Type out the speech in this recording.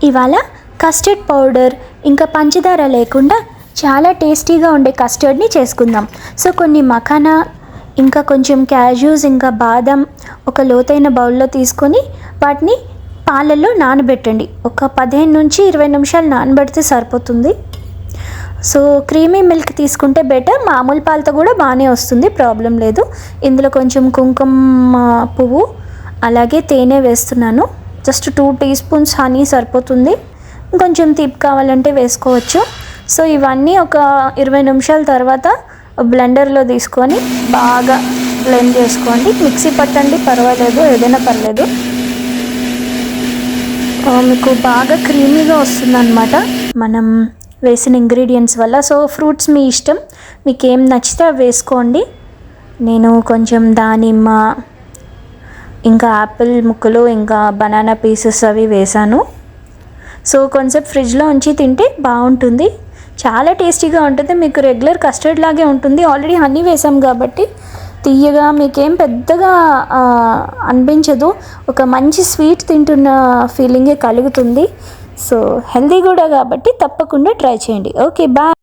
ఇవాళ custard powder ఇంకా పంచదార లేకుండా చాలా టేస్టీగా ఉండే కస్టర్డ్ని చేసుకుందాం. సో కొన్ని మఖానా ఇంకా కొంచెం క్యాష్యూస్ ఇంకా బాదం ఒక లోతైన బౌల్లో తీసుకొని వాటిని పాలల్లో నానబెట్టండి. ఒక 15 నుంచి 20 నిమిషాలు నానబెడితే సరిపోతుంది. సో క్రీమీ మిల్క్ తీసుకుంటే బెటర్, మామూలు పాలతో కూడా బాగానే వస్తుంది, ప్రాబ్లం లేదు. ఇందులో కొంచెం కుంకుమ పువ్వు అలాగే తేనె వేస్తున్నాను. జస్ట్ 2 టీ స్పూన్స్ హనీ సరిపోతుంది, కొంచెం తీపి కావాలంటే వేసుకోవచ్చు. సో ఇవన్నీ ఒక 20 నిమిషాల తర్వాత బ్లెండర్లో తీసుకొని బాగా బ్లెండ్ చేసుకోండి. మిక్సీ పట్టండి, పర్వాలేదు, ఏదైనా పర్లేదు. మీకు బాగా క్రీమీగా వస్తుందన్నమాట మనం వేసిన ఇంగ్రీడియంట్స్ వల్ల. సో ఫ్రూట్స్ మీ ఇష్టం, మీకు ఏం నచ్చితే అవి వేసుకోండి. నేను కొంచెం దానిమ్మ ఇంకా యాపిల్ ముక్కలు ఇంకా బనానా పీసెస్ అవి వేసాను. సో కొంచెం ఫ్రిడ్జ్లో ఉంచి తింటే బాగుంటుంది, చాలా టేస్టీగా ఉంటుంది. మీకు రెగ్యులర్ కస్టర్డ్ లాగే ఉంటుంది. ఆల్రెడీ హనీ వేసాం కాబట్టి తీయగా మీకేం పెద్దగా అనిపించదు, ఒక మంచి స్వీట్ తింటున్న ఫీలింగే కలుగుతుంది. సో హెల్దీ కూడా కాబట్టి తప్పకుండా ట్రై చేయండి. Okay, bye.